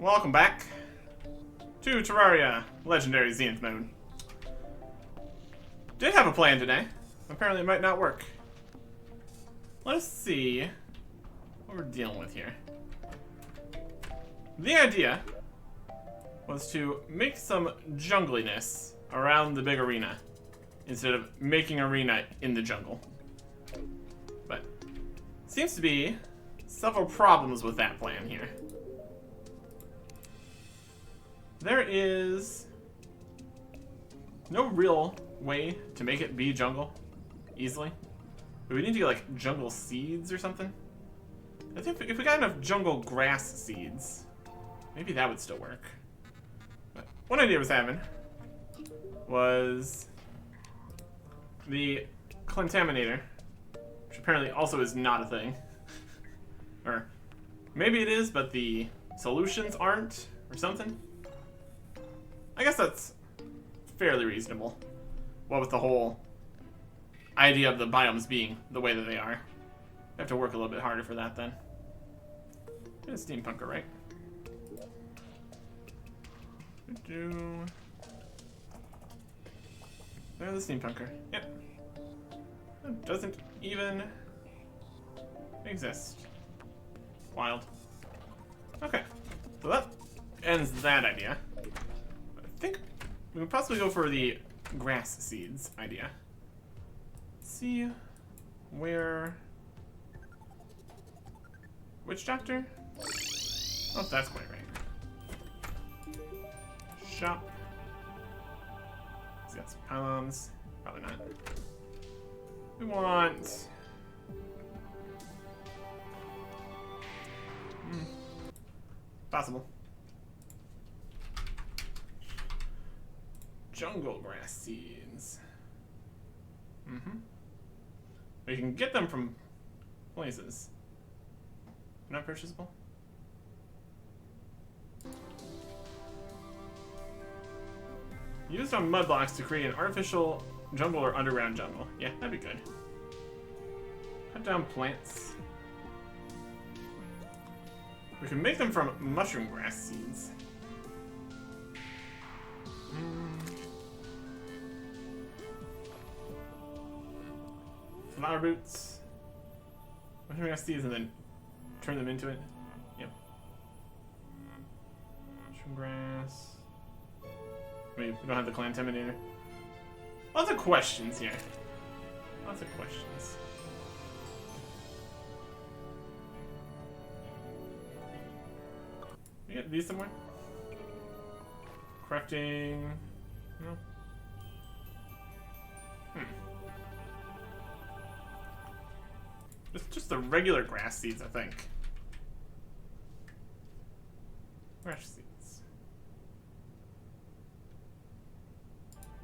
welcome back to Terraria Legendary Zenith mode. Did have a plan today. Apparently it might not work. Let's see what we're dealing with here. The idea was to make some jungliness around the big arena instead of making arena in the jungle. But seems to be several problems with that plan here. There is no real way to make it be jungle easily. But we need to get like jungle seeds or something. I think if we got enough jungle grass seeds, maybe that would still work. But one idea I was having was the contaminator, which apparently also is not a thing. Or maybe it is, but the solutions aren't, or something. I guess that's fairly reasonable. What with the whole idea of the biomes being the way that they are. I have to work a little bit harder for that then. It's a steampunker, right? There's the steampunker. Yep. That doesn't even exist. Wild. Okay. So that ends that idea. I think we could possibly go for the grass seeds idea. Let's see where... Witch Doctor? Oh, that's quite right. Shop. He's got some pylons. Probably not. We want... Possible. Jungle grass seeds. We can get them from places. Not purchasable? Used on mud blocks to create an artificial jungle or underground jungle. Yeah, that'd be good. Cut down plants. We can make them from mushroom grass seeds. Flower roots. Mushroom grass seeds and then turn them into it. Yep. Mushroom grass. Wait, we don't have the contaminator. Lots of questions here. Lots of questions. We get these somewhere? Crafting. No. Just the regular grass seeds, I think. Grass seeds.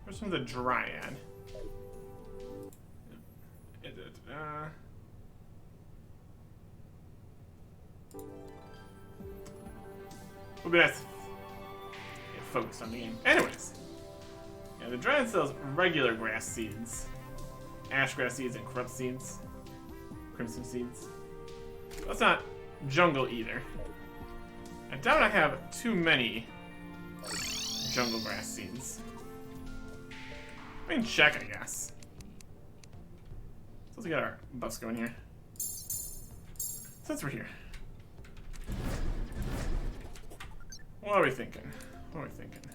Where's some of the dryad? Would be nice to get focused on the game. Anyways. Yeah, the dryad sells regular grass seeds. Ash grass seeds and corrupt seeds. Crimson seeds. That's not jungle either. I doubt I have too many jungle grass seeds. We can check, I guess. So let's get our buffs going here. Since we're here. What are we thinking? What are we thinking?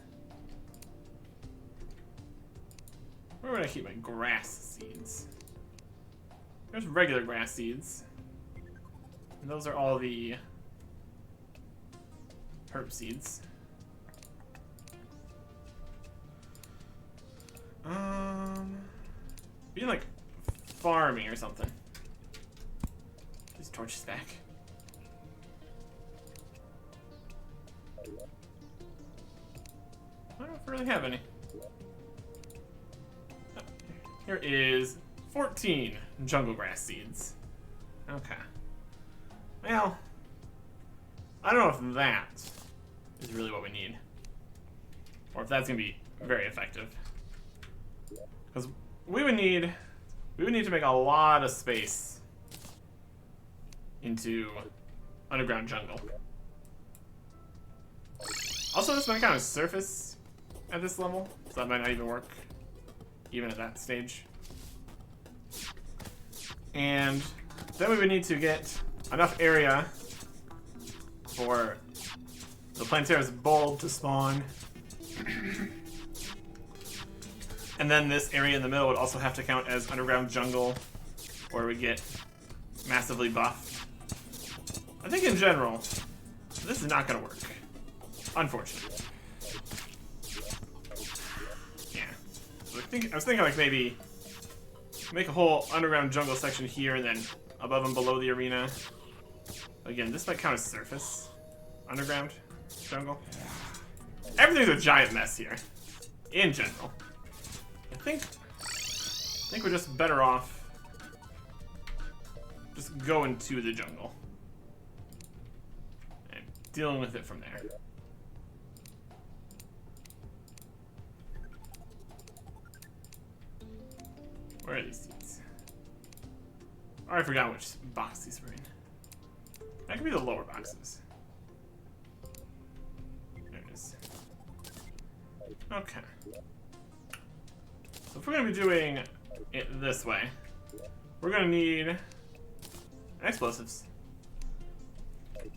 Where would I keep my grass seeds? There's regular grass seeds. And those are all the herb seeds. Be like farming or something. These torches back. I don't really have any. Here is 14 jungle grass seeds. Okay. Well, I don't know if that is really what we need. Or if that's gonna be very effective. Because we would need to make a lot of space into underground jungle. Also, this might count as surface at this level, so that might not even work, even at that stage. And then we would need to get enough area for the Planetara's bulb to spawn. And then this area in the middle would also have to count as underground jungle, where we get massively buffed. I think in general, this is not going to work. Unfortunately. Yeah. So I was thinking like maybe make a whole underground jungle section here and then above and below the arena. Again, this might count as surface. Underground jungle. Everything's a giant mess here. In general. I think we're just better off just going to the jungle and dealing with it from there. Where are these seats? Oh, I forgot which box these were in. That could be the lower boxes. There it is. Okay. So if we're going to be doing it this way, we're going to need explosives. The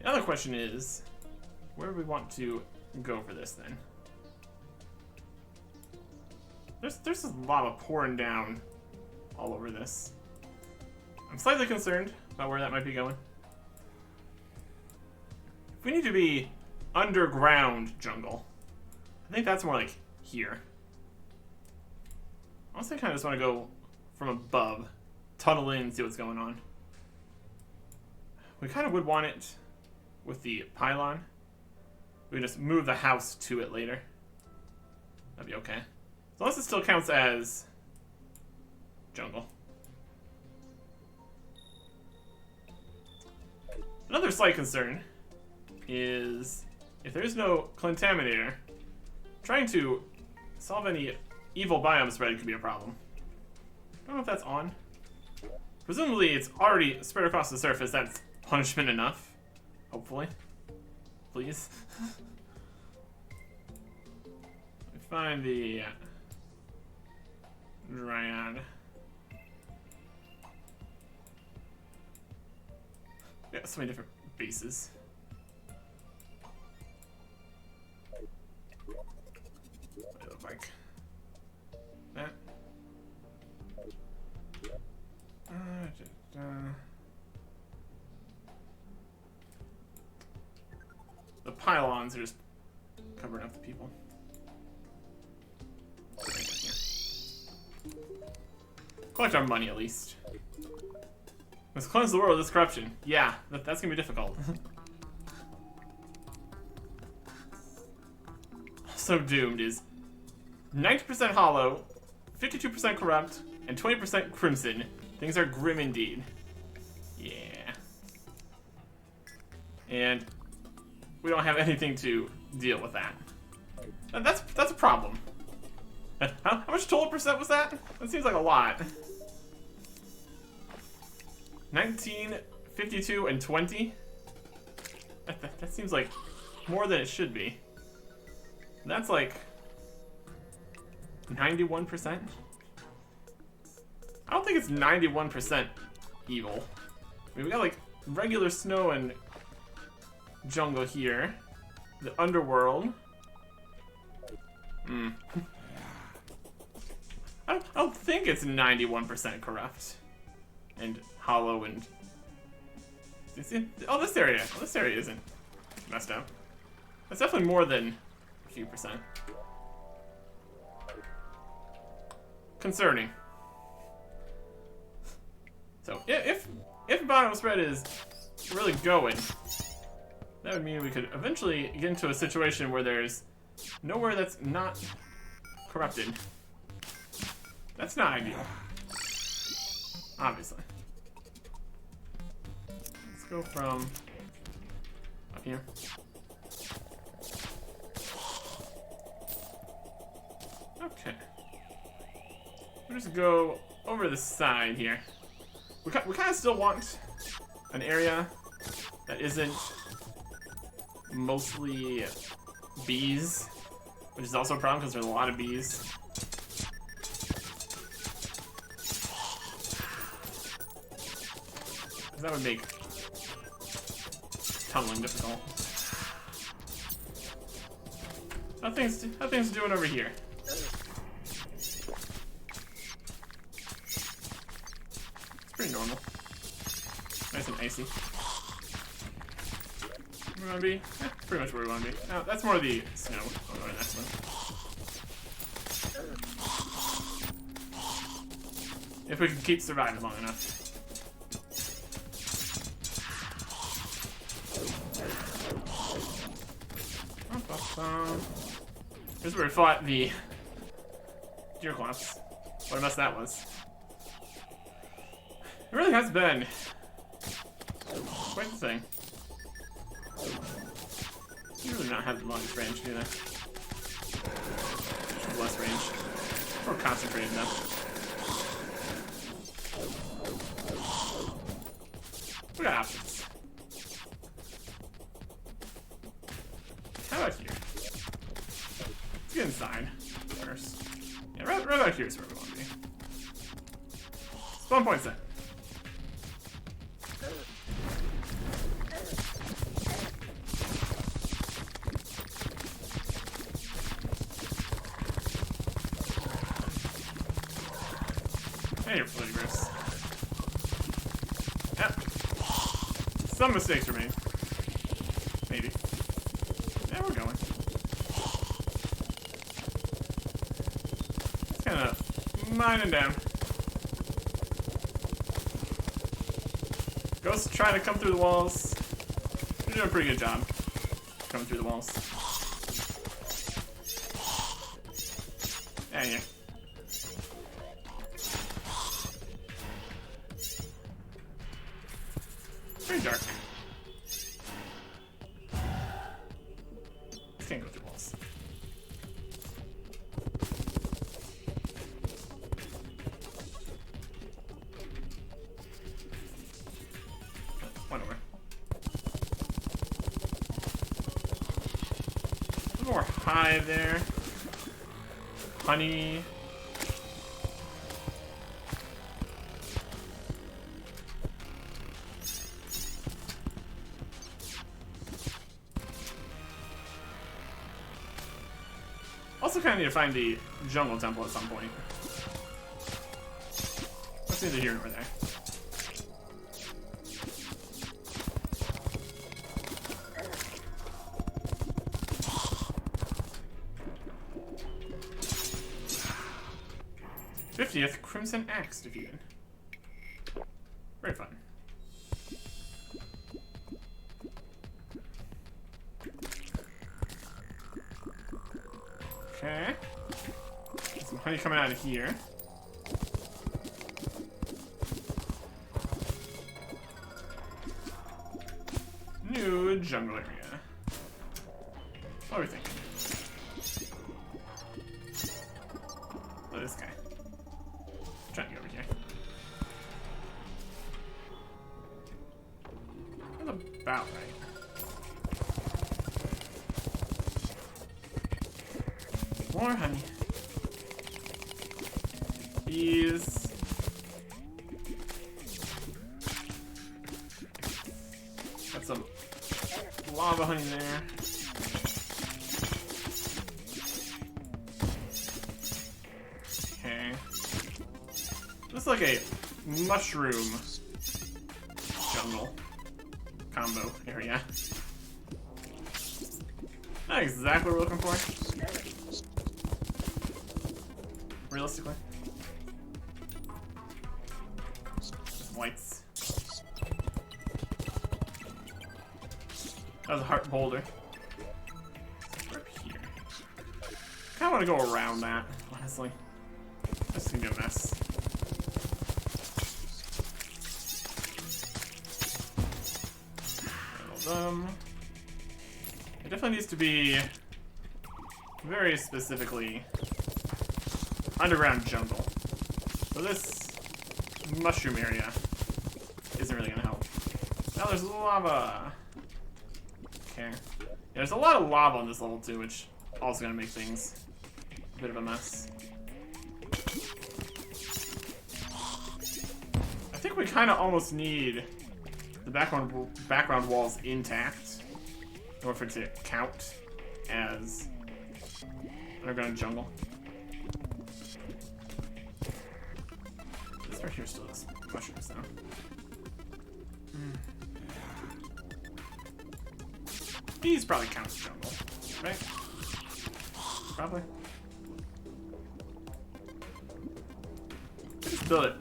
other question is, where do we want to go for this then? There's a lava pouring down all over this. I'm slightly concerned about where that might be going. If we need to be underground jungle, I think that's more like here. I also kind of just want to go from above, tunnel in and see what's going on. We kind of would want it with the pylon. We can just move the house to it later. That'd be okay. So unless it still counts as jungle. Another slight concern is if there's no contaminator, trying to solve any evil biome spread could be a problem. I don't know if that's on. Presumably it's already spread across the surface. That's punishment enough. Hopefully. Please. Let me find the Dryad. Yeah, so many different bases. What do they look like? That. The pylons are just covering up the people. Collect our money at least. Let's cleanse the world of this corruption. Yeah, that's gonna be difficult. Also doomed is 90% hollow, 52% corrupt, and 20% crimson. Things are grim indeed. Yeah. And we don't have anything to deal with that. That's a problem. How much total percent was that? That seems like a lot. 19, 52, and 20? That seems like more than it should be. That's like 91%? I don't think it's 91% evil. I mean, we got like regular snow and jungle here. The underworld. I don't think it's 91% corrupt. And hollow and... Oh, this area. Oh, this area isn't messed up. That's definitely more than a few percent. Concerning. So, if bottom spread is really going, that would mean we could eventually get into a situation where there's nowhere that's not corrupted. That's not ideal. Obviously. Let's go from up here. Okay. We'll just go over the side here. We kind of still want an area that isn't mostly bees, which is also a problem because there's a lot of bees. That would make tunneling difficult. How things doing over here? It's pretty normal. Nice and icy. Where we want to be? Pretty much where we want to be. No, that's more the snow. I'll go to the next one. If we can keep surviving long enough. Here's where we fought the deer collapse. What a mess that was. It really has been quite the thing. They really not have the longest range, do they? Less range. More concentrated now. We got options. How about here? Let's get inside first. Yeah, right about here is where we want to be. Spawn point set. Hey, you're floaty Bruce. Yep. Some mistakes were made. Maybe. Yeah, we're going. Just kind of mining down. Ghosts trying to come through the walls. You're doing a pretty good job coming through the walls. Yeah. Pretty dark. Can't go through walls. One over. A little more hive there. Honey. Also kind of need to find the jungle temple at some point. That's neither here nor there. '50th Crimson Axe defeated. Very fun. Okay. Some honey coming out of here. New jungle area. What are we thinking? Look at this guy. I'm trying to get over here. That's about right. More honey. Bees. Got some lava honey there. Okay. This is like a mushroom jungle combo area. Not exactly what we're looking for. Realistically. Just whites. That was a heart boulder. We're up here. Kinda wanna go around that, honestly. This is gonna be a mess. It definitely needs to be very specifically underground jungle. So this mushroom area isn't really gonna help. Now there's lava. Okay. Yeah, there's a lot of lava on this level too, which also gonna make things a bit of a mess. I think we kind of almost need the background walls intact in order for it to count as underground jungle. This right here still has mushrooms though. These probably count as jungle, right? Probably. Just build it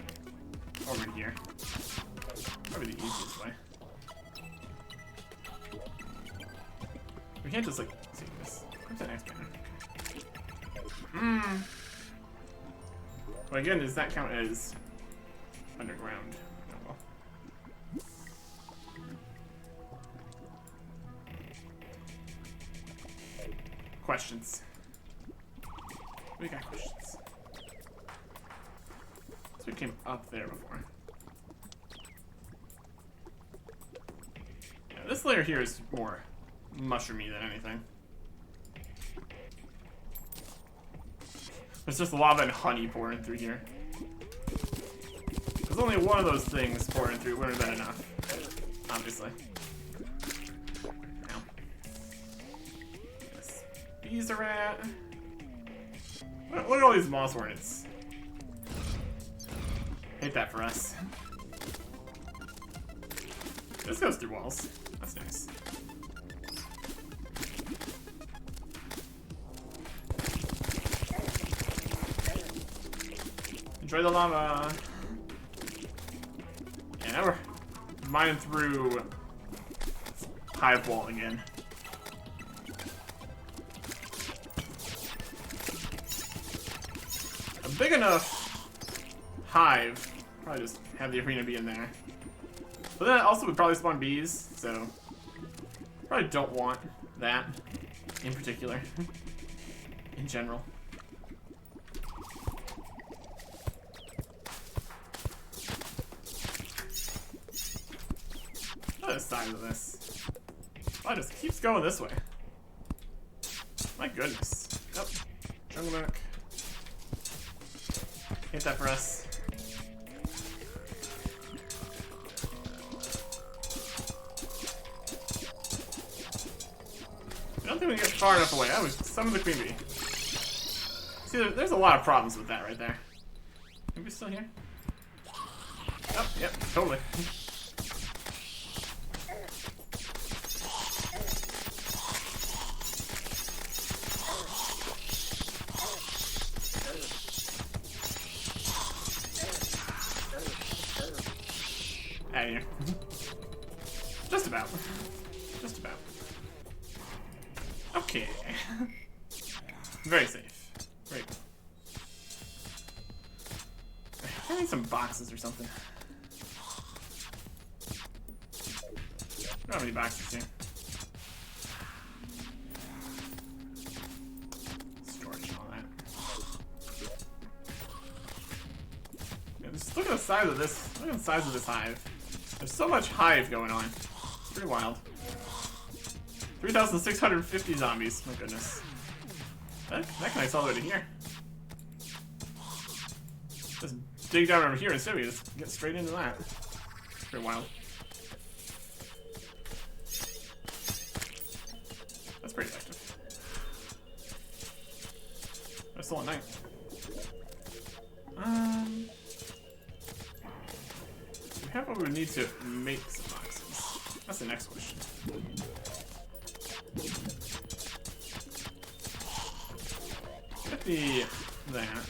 over here. Probably the easiest way. We can't just like see this. Where's the next banner? Well, again, does that count as underground jungle? Questions. We got questions. So we came up there before. Yeah, this layer here is more mushroomy than anything. There's just lava and honey pouring through here. There's only one of those things pouring through. Wouldn't have been enough, obviously. Now, yes. These are at. Look at all these moss hornets. Hate that for us. This goes through walls. That's nice. Enjoy the lava. Yeah, now we're mining through hive wall again. A big enough hive. Probably just have the arena be in there. But then also would probably spawn bees, so probably don't want that in particular. In general. Look at the size of this. Oh, it just keeps going this way. My goodness. Yep. Jungle Nook. Hit that for us. I don't think we can get far enough away. That was some of the queen bee. See, there's a lot of problems with that right there. Are we still here? Oh, yep, totally. Out of here. Just about. Just about. Okay. Very safe. Very cool. I need some boxes or something. I don't have any boxes here. Storage and all that. Yeah, just look at the size of this. Look at the size of this hive. There's so much hive going on. It's pretty wild. 3,650 zombies. My goodness. That connects all the way to here. Just dig down over here instead. We just get straight into that. It's pretty wild. That's pretty effective. It's still at night. We have what we need to make some boxes. That's the next question. Get that.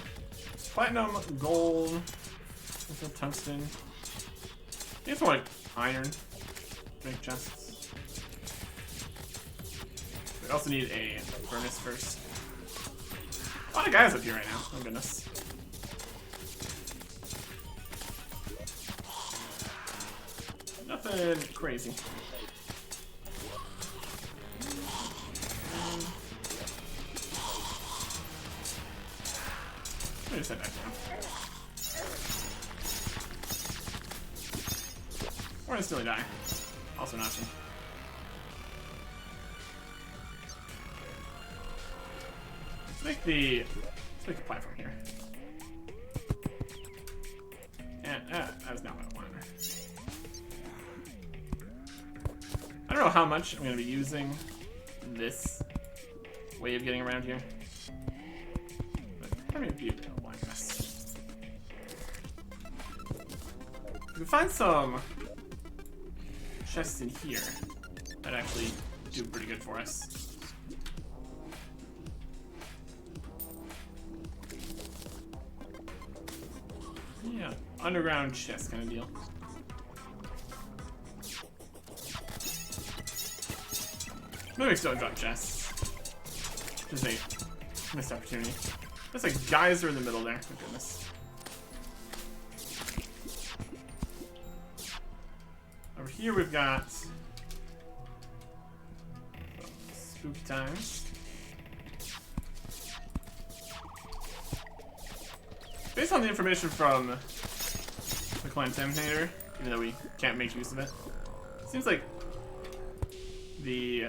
Platinum, gold, tungsten. I think it's more like iron. Make chests. We also need a furnace first. A lot of guys up here right now. Oh goodness. Nothing crazy. Let me just head back down. Or instantly die. Also an option. Let's make the platform here. And that's not what I wanted. I don't know how much I'm going to be using this way of getting around here. But I mean, be available, I guess. We can find some chests in here that actually do pretty good for us. Yeah, underground chest kind of deal. Mimics don't drop chests. Just a missed opportunity. There's a geyser in the middle there. Oh goodness. Over here we've got spooky times. Based on the information from the contaminator, even though we can't make use of it, seems like the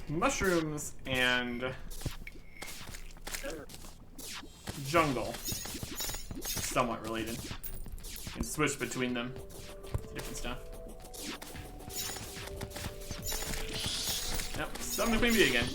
mushrooms and jungle somewhat related. You can switch between them to different stuff. Yep, summon the queen bee again.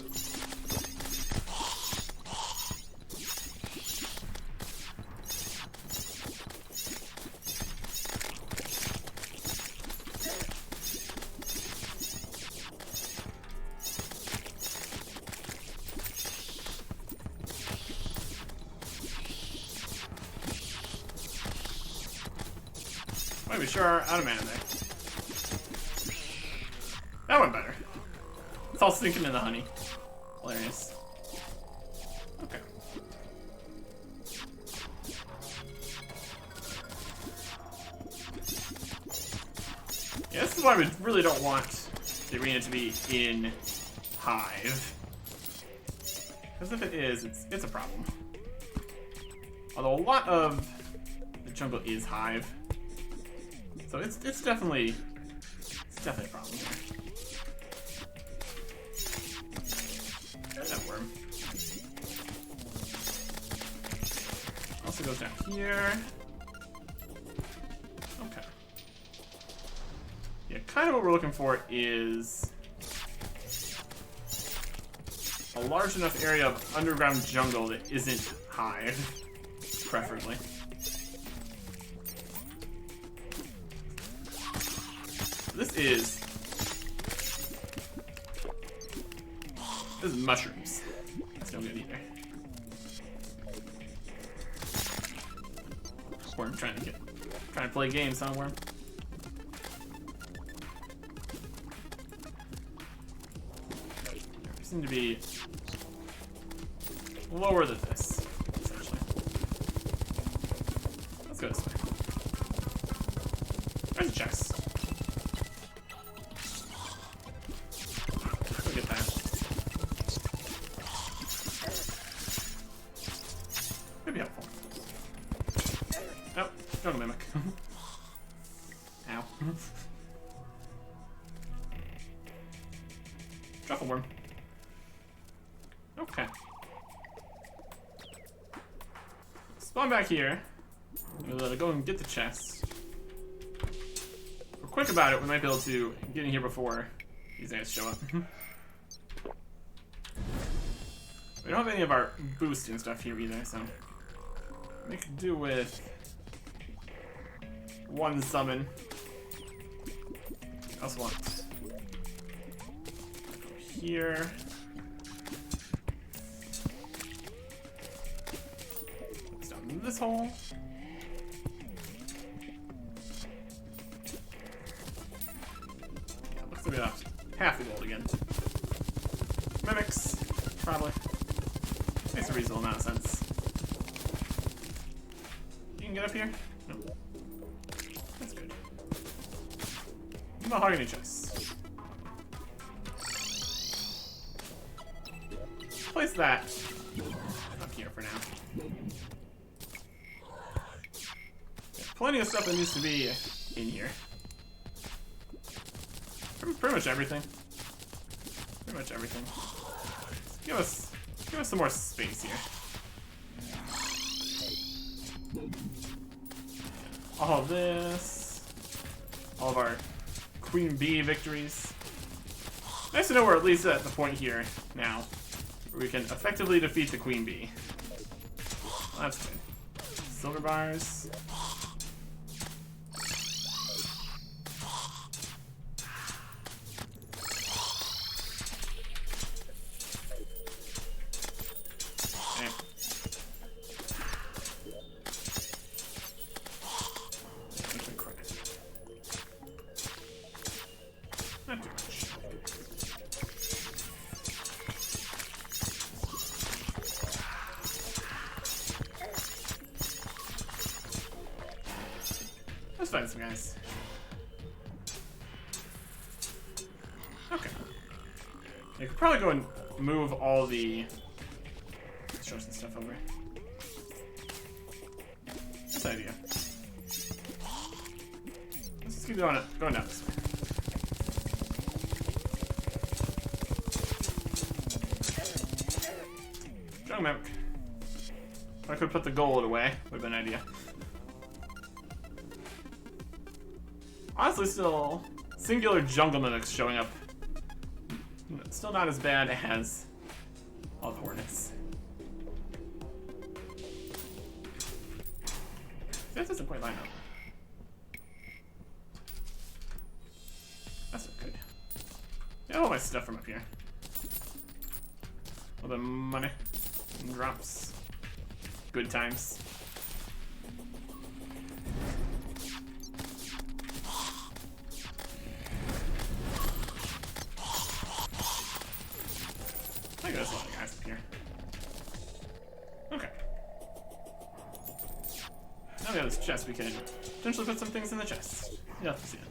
We sure are out of mana there. That went better. It's all sinking in the honey. Hilarious. Okay. Yeah, this is why we really don't want the arena to be in Hive. Because if it is, it's a problem. Although a lot of the jungle is Hive. So it's definitely a problem here. There's that worm. Also goes down here. Okay. Yeah, kind of what we're looking for is a large enough area of underground jungle that isn't Hive, preferably. This is mushrooms. That's no good either. Worm trying to play games, huh, Worm? We seem to be lower than this, essentially. Let's go this way. There's a chest. Don't mimic. Ow. Truffle worm. Okay. Spawn back here. We'll go and get the chest. If we're quick about it, we might be able to get in here before these guys show up. We don't have any of our boost and stuff here either, so we could do with one summon. I also want here. It's down in this hole. Yeah, looks like we got half the gold again. Mimics, probably. Makes a reasonable amount of sense. You can get up here? No. That's good. Mahogany chest. Place that up here for now. Yeah, plenty of stuff that needs to be in here. Pretty much everything. Pretty much everything. Give us Give us some more space here. All of this. All of our Queen Bee victories. Nice to know we're at least at the point here now where we can effectively defeat the Queen Bee. Well, that's good. Silver bars. Let's find some guys. Okay. You could probably go and move all the construction stuff over. That's an idea. Let's just keep going down this way. Jungle Mimic. I could put the gold away. Would have been an idea. Honestly, still singular jungle mimics showing up. Still not as bad as all the hornets. That doesn't quite line up. That's not good. Get all my stuff from up here. All the money and drops. Good times. I think there's a lot of guys up here. Okay. Now we have this chest. We can potentially put some things in the chest. You'll have to see it.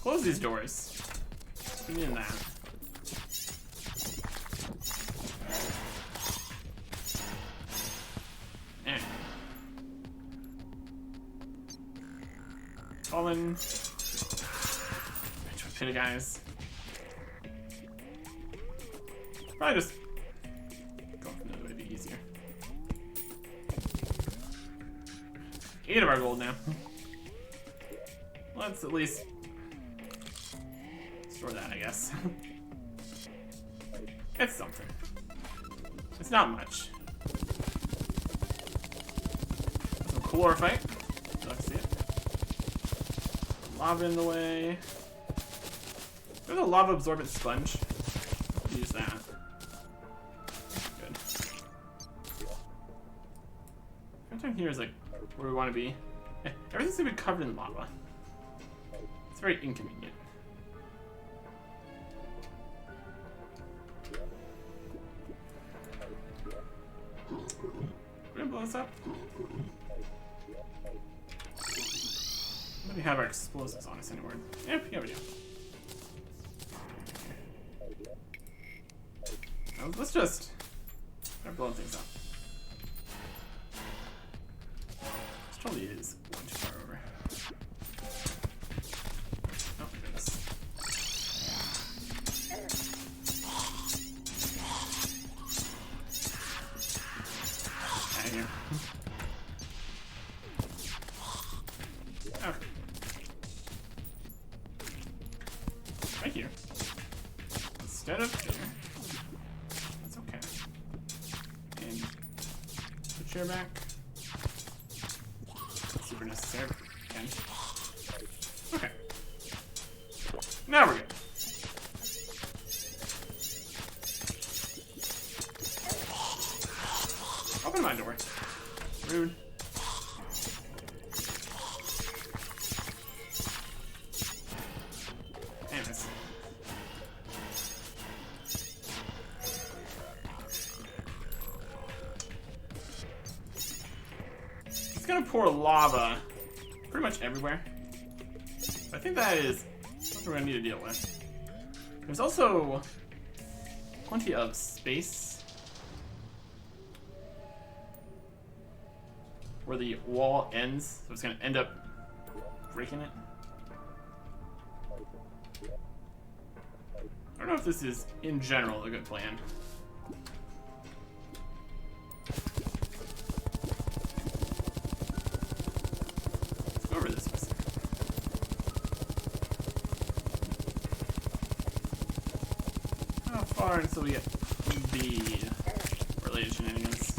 Close these doors. We need that. Fallen. Pit of guys. Probably just go another way to be easier. 8 of our gold now. Let's at least store that, I guess. It's something. It's not much. Some chlorophyte. Let's see it. Lava in the way. There's a lava absorbent sponge. Use that. Good. Everything here is like where we want to be. Everything's gonna be covered in lava. It's very inconvenient. We're gonna blow this up. Do we have our explosives on us anywhere? Yep, yeah, we do. Let's just start blowing things up. This probably is going too far over. Oh my goodness. Out of here. Okay. Right here. Instead of there. Chair back. Super necessary. Again. Okay. Now we're good. Open my door. Rude. Anyways. It's gonna pour lava pretty much everywhere. I think that is what we're gonna need to deal with. There's also plenty of space where the wall ends, so it's gonna end up breaking it. don't know if this is, in general, a good plan. Let's go over this way. How far until we get B related shenanigans?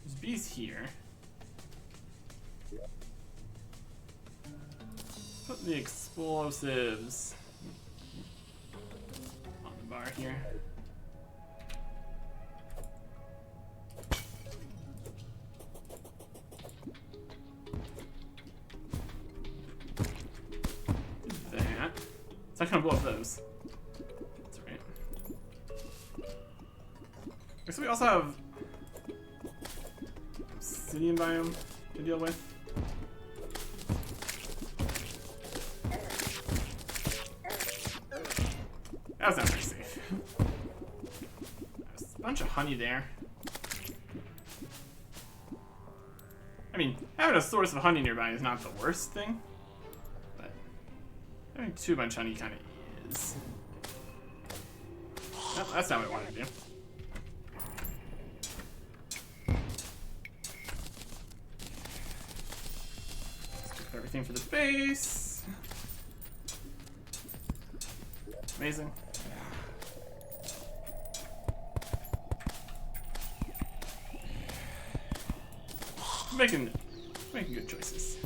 There's B's here. Put the explosives on the bar here. Do that. It's not gonna blow up those. That's right. So we also have obsidian biome to deal with. That was not very safe. There's a bunch of honey there. I mean, having a source of honey nearby is not the worst thing, but having too much honey kind of is. No, that's not what I wanted to do. Let's get everything for the base. Amazing. Making good choices.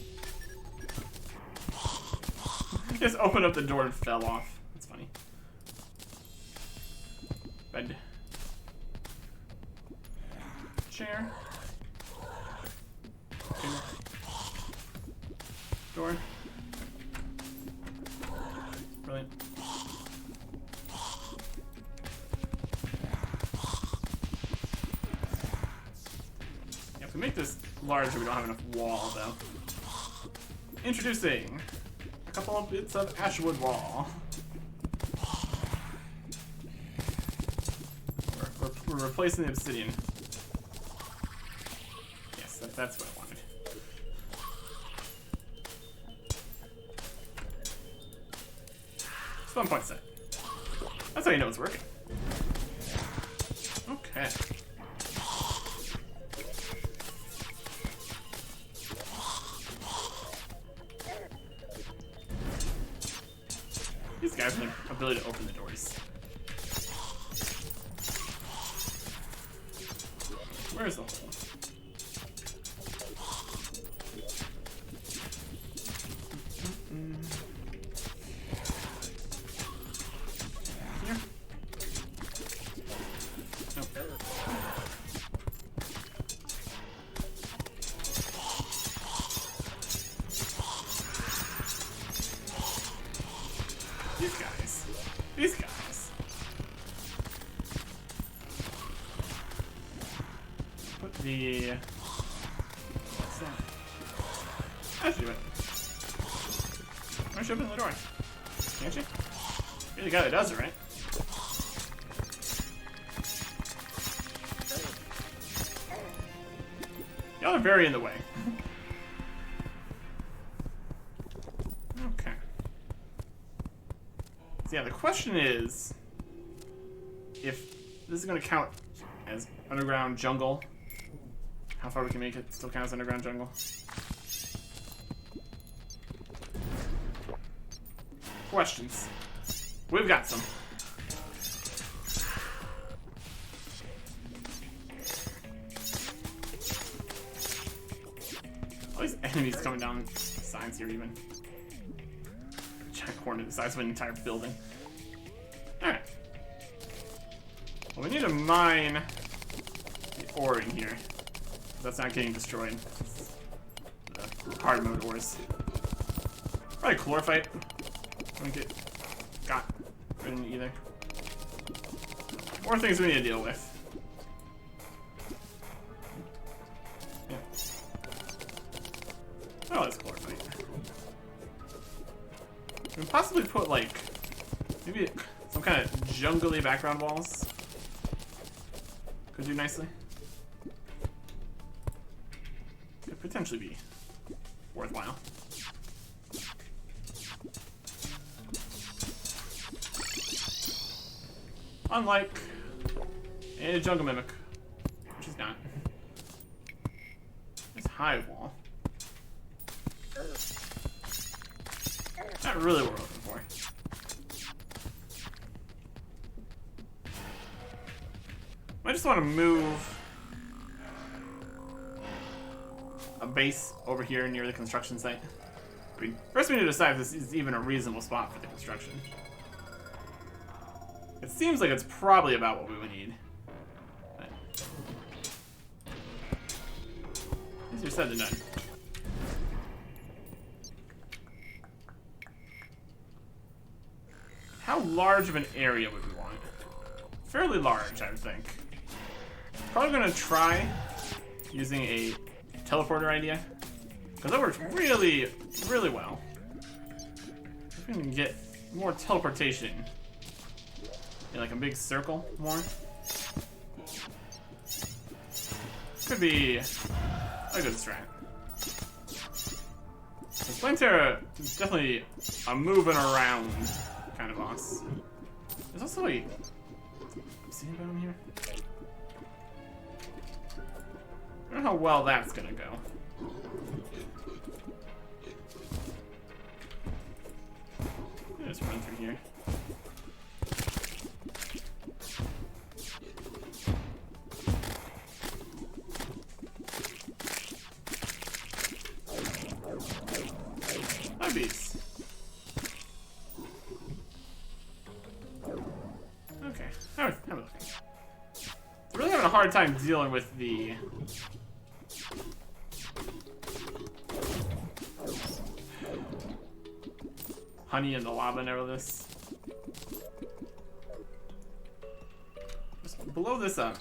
Just opened up the door and fell off. That's funny. Bed. Chair. Door. Brilliant. To make this larger, we don't have enough wall, though. Introducing a couple of bits of ashwood wall. We're replacing the obsidian. Yes, that's what I wanted. Spawn point set. That's how you know it's working. Okay. These guys have the ability to open the doors. Where's the hole? Here? Nope. These guys. Put the... What's that? Actually, wait. Why don't you open the door? Can't you? You're the guy that does it, right? Y'all are very in the way. Yeah, the question is if this is going to count as underground jungle, how far we can make it still count as underground jungle. Questions. We've got some. All these enemies coming down signs here even. Giant hornet the size of an entire building. Alright. Well, we need to mine the ore in here. That's not getting destroyed. The hard mode ores. Probably chlorophyte. Don't get got rid of either. More things we need to deal with. Yeah. Oh, that's chlorophyte. We can possibly put, like, maybe some kind of jungly background walls. Could do nicely. Could potentially be worthwhile. Unlike a jungle mimic, which is not. This hive wall. Not really what we're looking for. I just want to move a base over here near the construction site. I mean, first we need to decide if this is even a reasonable spot for the construction. It seems like it's probably about what we would need. But easier said than done. How large of an area would we want? Fairly large, I would think. Probably gonna try using a teleporter idea, because that works really, really well. If we can get more teleportation in like a big circle more, could be a good strat. Terra is definitely a moving around kind of boss. There's also a obsidian biome here. I don't know how well that's gonna go. Just run through here. Hi, beats. Okay, how are we looking? I'm really having a hard time dealing with the honey and the lava and all this. Just blow this up.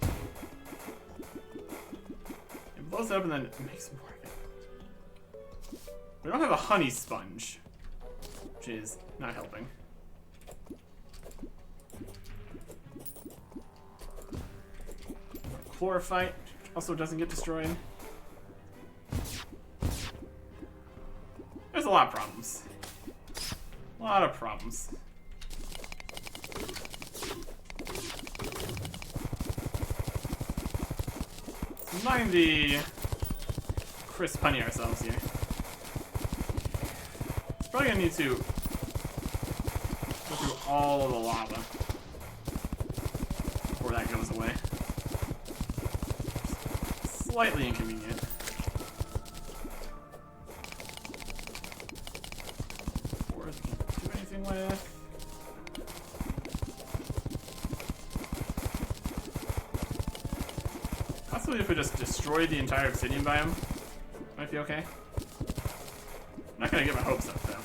It blows up and then it makes more of it. We don't have a honey sponge, which is not helping. Chlorophyte also doesn't get destroyed. There's a lot of problems. A lot of problems. Mind the crisp honey ourselves here. Probably gonna need to go through all of the lava before that goes away. Slightly inconvenient. Or do anything with. Possibly if we just destroy the entire obsidian biome, might be okay. I'm not gonna get my hopes up though.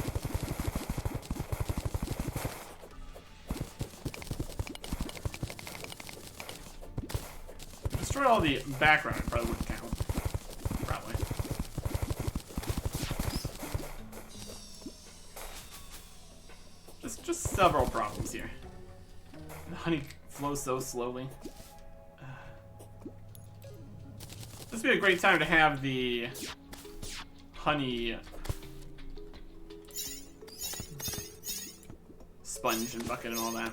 Destroy all the background, it probably wouldn't count. Probably. Just several problems here. The honey flows so slowly. This would be a great time to have the honey sponge and bucket and all that.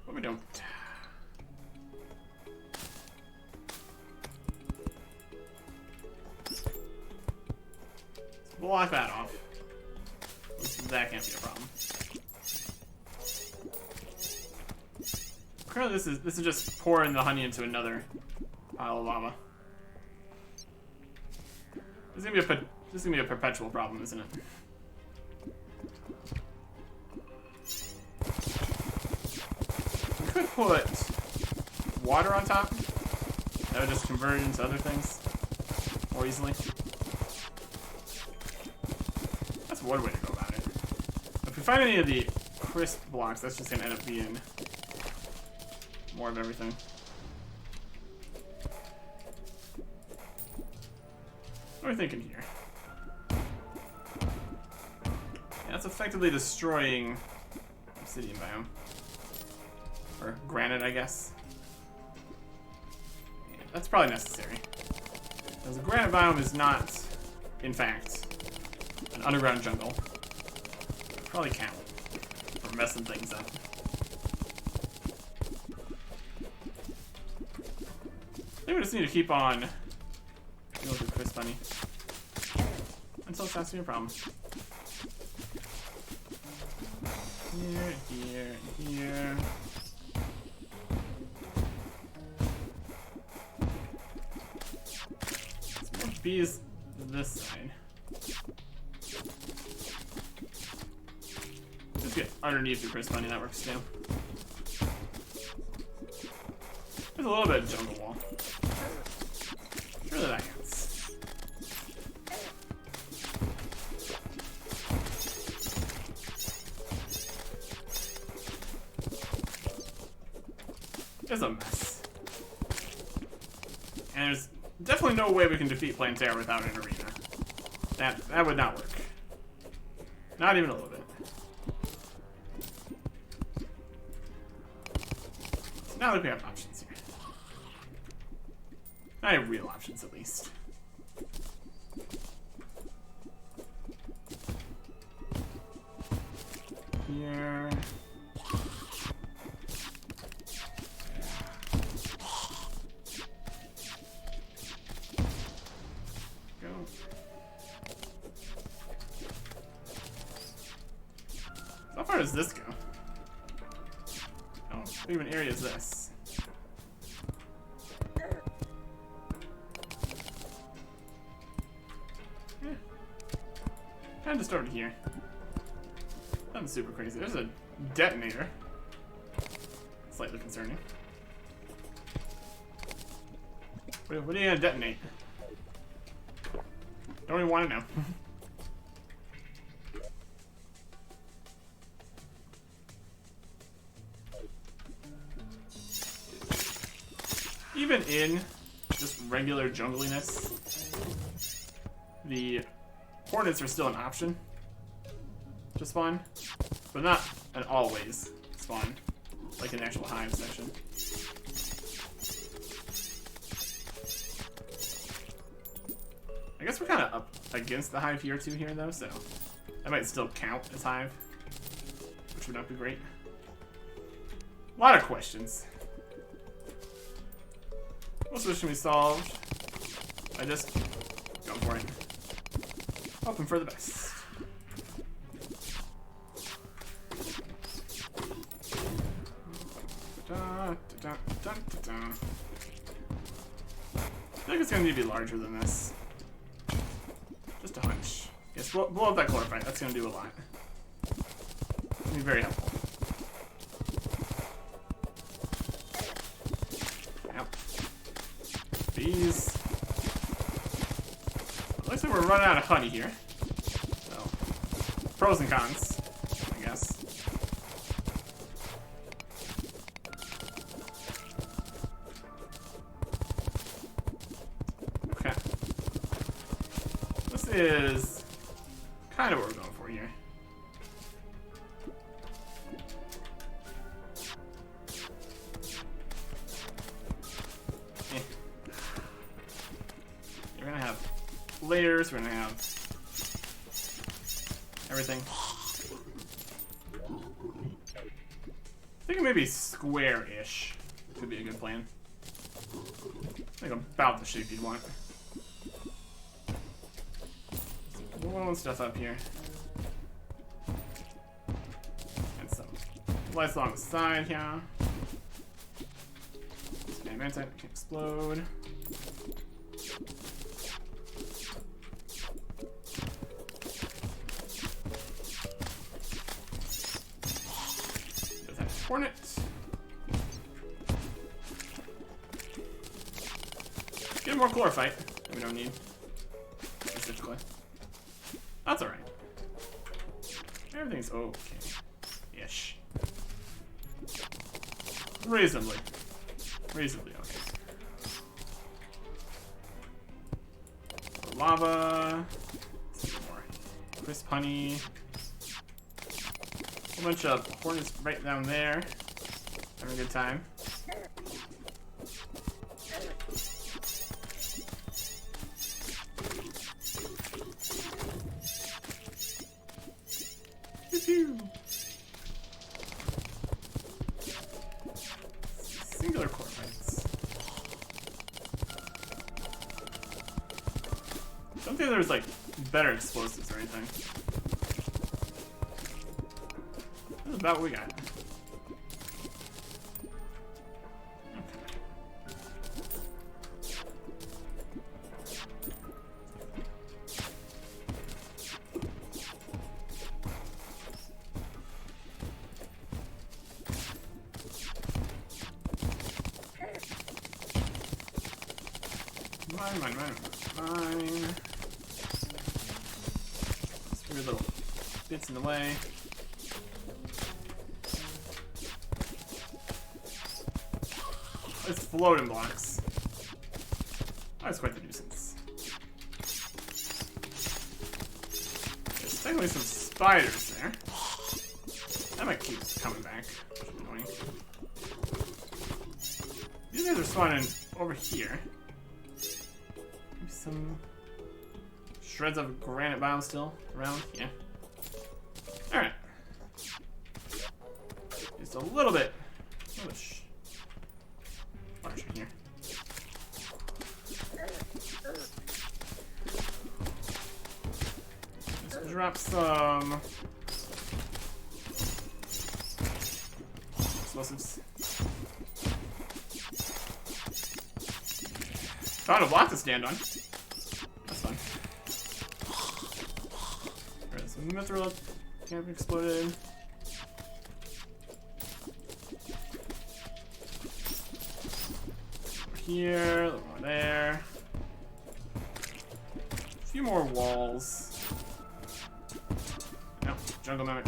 But we don't. Block that off. That can't be a problem. Currently, this is just pouring the honey into another pile of lava. This is gonna be a perpetual problem, isn't it? We could put water on top. That would just convert it into other things more easily. That's one way to go about it. If we find any of the crisp blocks, that's just gonna end up being more of everything. What are we thinking here? Yeah, that's effectively destroying obsidian biome. Or granite, I guess. Yeah, that's probably necessary. Because the granite biome is not, in fact, an underground jungle. Probably count. We're messing things up. I think we just need to keep on dealing with Chris Bunny until it's not to be a problem. Here, here, here. Some more bees this side. Just get underneath the Chris Bunny, that works too. There's a little bit of jungle wall. Surely that counts. It's a mess. And there's definitely no way we can defeat Plantera without an arena. That would not work. Not even a little bit. So now that we have options here. I have real options, at least. Here. Go. How far does this go? Oh, what even area is this? Kind of just over here. Nothing super crazy. There's a detonator. Slightly concerning. What are you gonna detonate? Don't even want to know. Even in just regular jungliness, the Hornets are still an option to spawn, but not an always spawn, like an actual hive section. I guess we're kind of up against the hive here too though, so that might still count as hive, which would not be great. A lot of questions. Most of this can be solved. I just go for it. Hoping for the best. I think it's gonna need to be larger than this. Just a hunch. Yes, blow up that chlorophyte. That's gonna do a lot. It'll be very helpful. Yep. Bees. Looks like we're running out of honey here. So, pros and cons, I guess. Okay. This is kind of what we're going for here. You're gonna have layers, we're gonna have everything. I think maybe square-ish could be a good plan. I think about the shape you'd want. Blowing stuff up here. And some lights along the side here. Spam anti can explode. Hornet. Get more chlorophyte that we don't need. Specifically. That's alright. Everything's okay. Ish. Reasonably. Reasonably okay. Lava. Some more crisp honey. A bunch of hornets right down there. Having a good time. Pew-pew. see if there's like better explosives or anything. That's about what we got. Mine. These weird little bits in the way. It's floating blocks. That's quite the nuisance. There's technically some spiders there. That might keep coming back, which is annoying. These guys are spawning over here. Some shreds of granite biome still around. Yeah. Alright. Just a little bit larger here. Just drop some explosives. Found a block to stand on. That's fun. Alright, some mithril can't be exploded. Over here, a little more there. A few more walls. No, jungle mimic.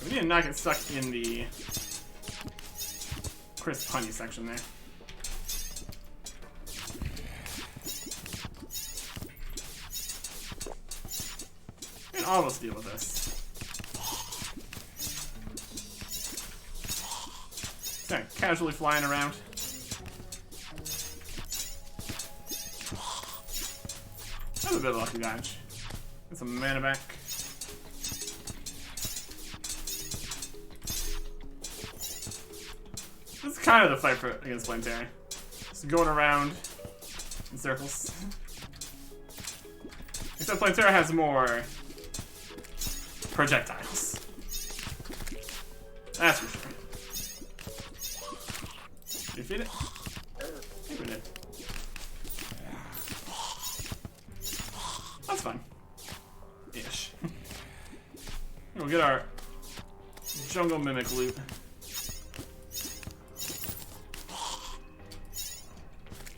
We need to not get stuck in the crisp honey section there. We can almost deal with this. Kind of casually flying around. That was a bit of a lucky dodge. Get some mana back. This is kind of the fight against Terraria. Just going around in circles. Except Terraria has more projectiles. That's for sure. Did you feed it? I think we did. That's fine. Ish. We'll get our jungle mimic loot.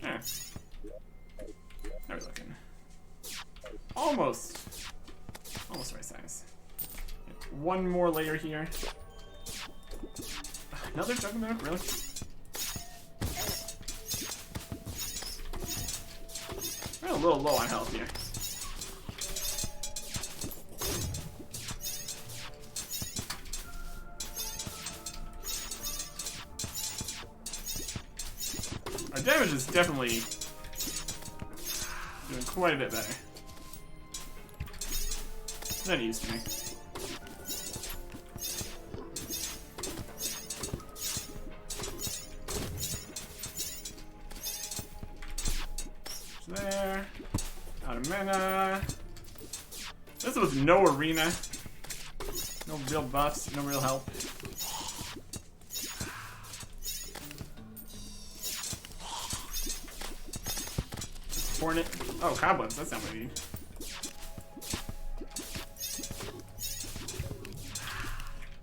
There. How are we looking? Almost right size. One more layer here. Another jungle mimic, really? We're a little low on health here. Our damage is definitely doing quite a bit better than it used to be. There. Out of mana. This was no arena. No real buffs, no real help. Hornet. Oh, cobwebs, that's not what I need.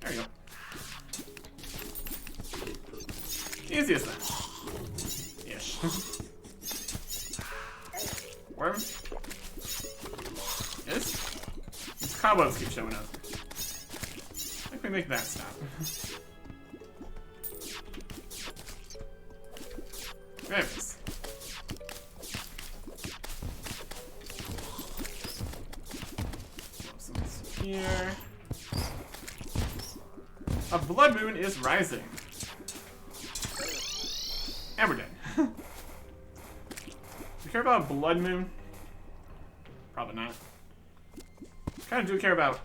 There we go. Easiest then. Ish. Worm? Yes? These cobwebs keep showing up. I think we make that stop. There it is. Here. A blood moon is rising. And we're dead. Do you care about a blood moon? Probably not. Kind of do care about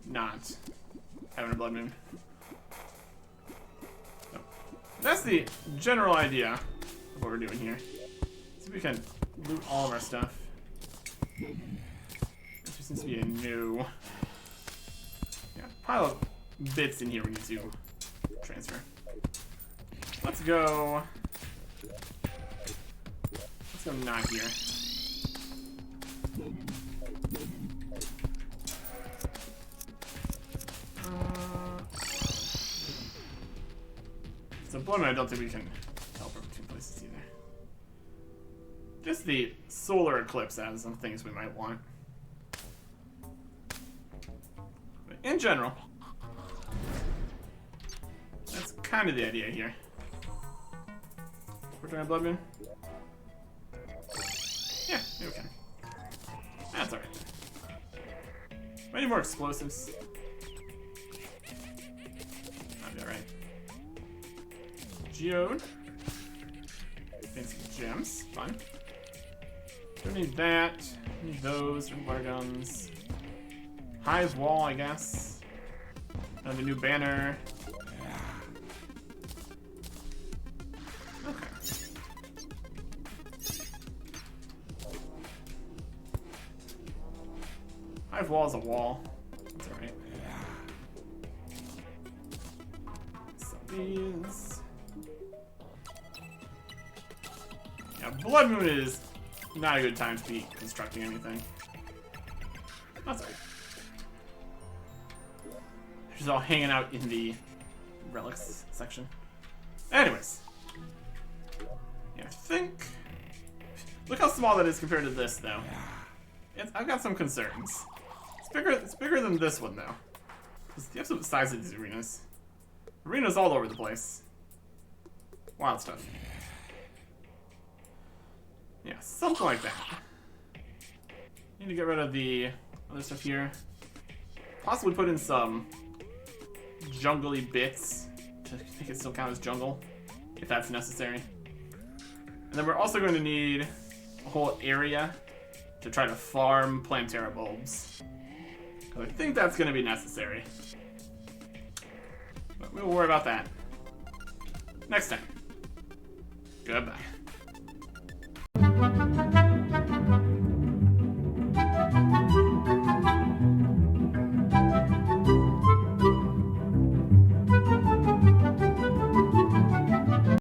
not having a blood moon. So, that's the general idea of what we're doing here. See if we can loot all of our stuff. There seems to be a new pile of bits in here we need to transfer. Let's go. Let's go not here. So blood moon, I don't think we can teleport between places either. Just the solar eclipse has some things we might want. But in general, that's kind of the idea here. We're trying blood moon. Yeah, maybe we can. That's alright. Any more explosives? That'd be alright. Geode. Fancy gems. Fun. Don't need that. Need those. Water guns. Hive wall, I guess. Another new banner. Okay. Hive wall is a wall. That's alright. So these. Yeah, blood moon is not a good time to be constructing anything. That's alright. Just all hanging out in the relics section. Anyways. Yeah, I think... Look how small that is compared to this, though. I've got some concerns. It's bigger than this one, though. It's the absolute size of these arenas. Arenas all over the place. Wild stuff. Yeah, something like that. Need to get rid of the other stuff here. Possibly put in some jungly bits to make it still count as jungle, if that's necessary. And then we're also going to need a whole area to try to farm Plantera bulbs. Because I think that's going to be necessary. But we'll worry about that next time. Goodbye.